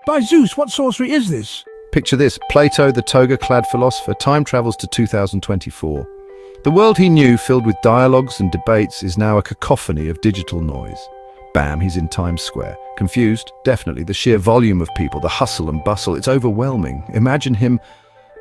By Zeus, what sorcery is this? Picture this: Plato, the toga-clad philosopher, time travels to 2024. The world he knew, filled with dialogues and debates, is now a cacophony of digital noise. Bam, he's in Times Square. Confused? Definitely. The sheer volume of people, the hustle and bustle, it's overwhelming. Imagine him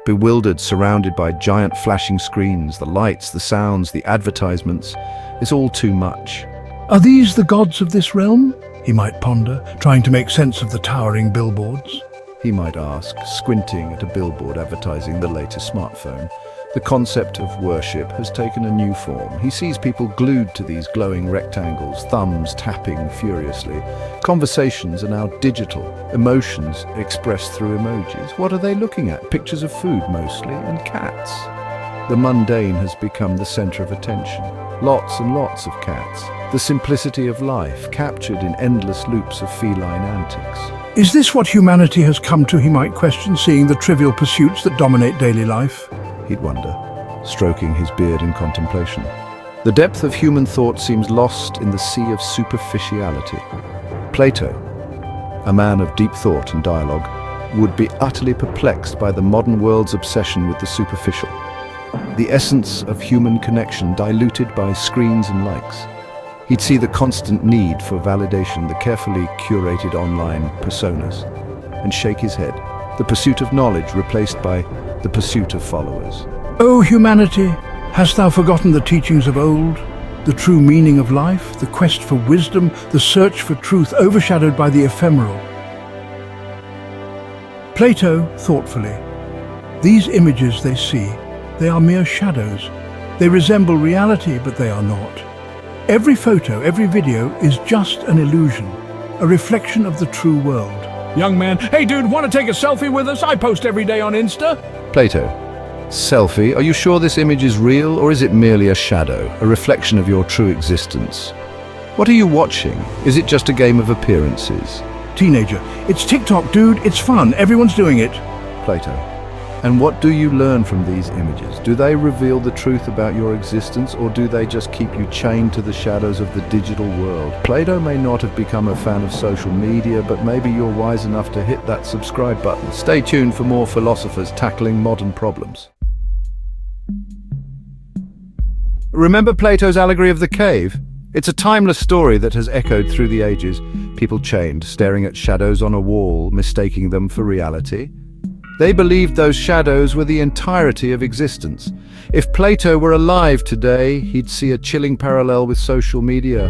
bewildered, surrounded by giant flashing screens, the lights, the sounds, the advertisements. It's all too much. Are these the gods of this realm? He might ponder, trying to make sense of the towering billboards. He might ask, squinting at a billboard advertising the latest smartphone. The concept of worship has taken a new form. He sees people glued to these glowing rectangles, thumbs tapping furiously. Conversations are now digital, emotions expressed through emojis. What are they looking at? Pictures of food mostly, and cats. The mundane has become the center of attention. Lots and lots of cats. The simplicity of life, captured in endless loops of feline antics. Is this what humanity has come to, he might question, seeing the trivial pursuits that dominate daily life? He'd wonder, stroking his beard in contemplation. The depth of human thought seems lost in the sea of superficiality. Plato, a man of deep thought and dialogue, would be utterly perplexed by the modern world's obsession with the superficial. The essence of human connection diluted by screens and likes. He'd see the constant need for validation, the carefully curated online personas, and shake his head. The pursuit of knowledge replaced by the pursuit of followers. O humanity, hast thou forgotten the teachings of old? The true meaning of life, the quest for wisdom, the search for truth overshadowed by the ephemeral. Plato, thoughtfully, these images they see, they are mere shadows. They resemble reality, but they are not. Every photo, every video is just an illusion, a reflection of the true world. Young man, hey dude, want to take a selfie with us? I post every day on Insta. Plato, selfie, are you sure this image is real, or is it merely a shadow, a reflection of your true existence? What are you watching? Is it just a game of appearances? Teenager, it's TikTok, dude, it's fun, everyone's doing it. Plato, and what do you learn from these images? Do they reveal the truth about your existence, or do they just keep you chained to the shadows of the digital world? Plato may not have become a fan of social media, but maybe you're wise enough to hit that subscribe button. Stay tuned for more philosophers tackling modern problems. Remember Plato's allegory of the cave? It's a timeless story that has echoed through the ages. People chained, staring at shadows on a wall, mistaking them for reality. They believed those shadows were the entirety of existence. If Plato were alive today, he'd see a chilling parallel with social media.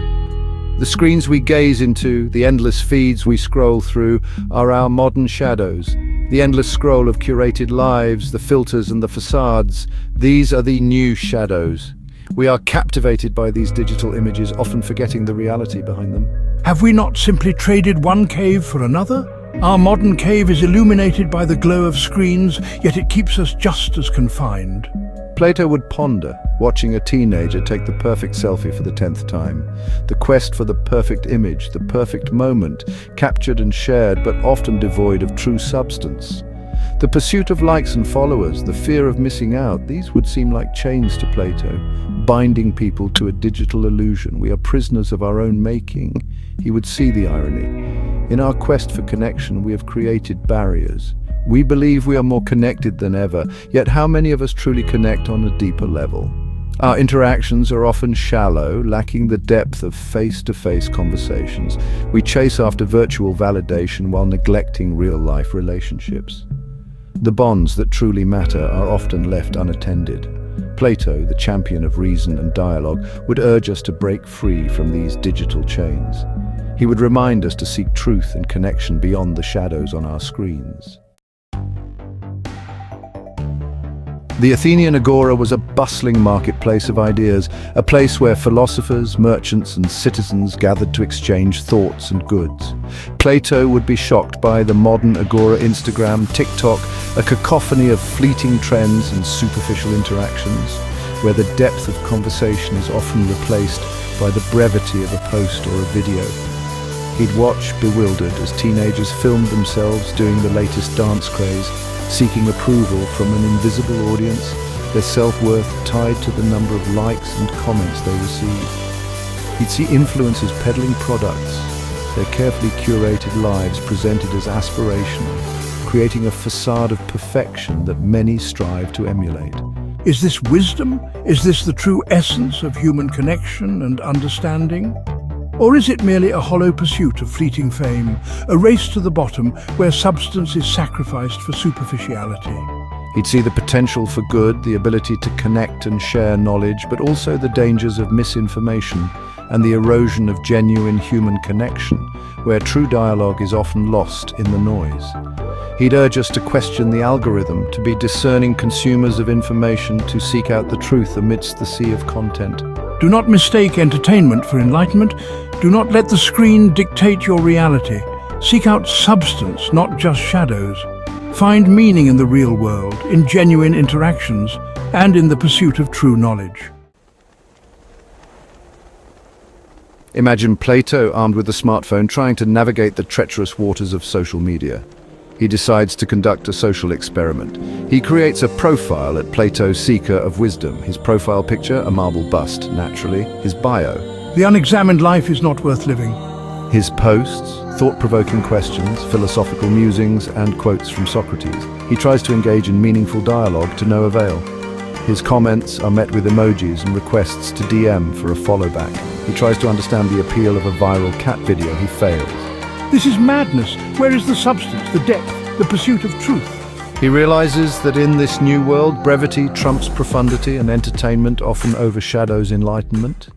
The screens we gaze into, the endless feeds we scroll through, are our modern shadows. The endless scroll of curated lives, the filters and the facades, these are the new shadows. We are captivated by these digital images, often forgetting the reality behind them. Have we not simply traded one cave for another? Our modern cave is illuminated by the glow of screens, yet it keeps us just as confined. Plato would ponder, watching a teenager take the perfect selfie for the 10th time. The quest for the perfect image, the perfect moment, captured and shared, but often devoid of true substance. The pursuit of likes and followers, the fear of missing out, these would seem like chains to Plato, binding people to a digital illusion. We are prisoners of our own making. He would see the irony. In our quest for connection, we have created barriers. We believe we are more connected than ever, yet how many of us truly connect on a deeper level? Our interactions are often shallow, lacking the depth of face-to-face conversations. We chase after virtual validation while neglecting real-life relationships. The bonds that truly matter are often left unattended. Plato, the champion of reason and dialogue, would urge us to break free from these digital chains. He would remind us to seek truth and connection beyond the shadows on our screens. The Athenian Agora was a bustling marketplace of ideas, a place where philosophers, merchants, and citizens gathered to exchange thoughts and goods. Plato would be shocked by the modern Agora, Instagram, TikTok, a cacophony of fleeting trends and superficial interactions, where the depth of conversation is often replaced by the brevity of a post or a video. He'd watch, bewildered, as teenagers filmed themselves doing the latest dance craze, seeking approval from an invisible audience, their self-worth tied to the number of likes and comments they receive. He'd see influencers peddling products, their carefully curated lives presented as aspirational, creating a facade of perfection that many strive to emulate. Is this wisdom? Is this the true essence of human connection and understanding? Or is it merely a hollow pursuit of fleeting fame, a race to the bottom where substance is sacrificed for superficiality? He'd see the potential for good, the ability to connect and share knowledge, but also the dangers of misinformation and the erosion of genuine human connection, where true dialogue is often lost in the noise. He'd urge us to question the algorithm, to be discerning consumers of information, to seek out the truth amidst the sea of content. Do not mistake entertainment for enlightenment. Do not let the screen dictate your reality. Seek out substance, not just shadows. Find meaning in the real world, in genuine interactions, and in the pursuit of true knowledge. Imagine Plato armed with a smartphone trying to navigate the treacherous waters of social media. He decides to conduct a social experiment. He creates a profile at Plato, seeker of wisdom. His profile picture, a marble bust, naturally. His bio. The unexamined life is not worth living. His posts, thought-provoking questions, philosophical musings, and quotes from Socrates. He tries to engage in meaningful dialogue to no avail. His comments are met with emojis and requests to DM for a follow back. He tries to understand the appeal of a viral cat video. He fails. This is madness. Where is the substance, the depth, the pursuit of truth? He realizes that in this new world, brevity trumps profundity and entertainment often overshadows enlightenment.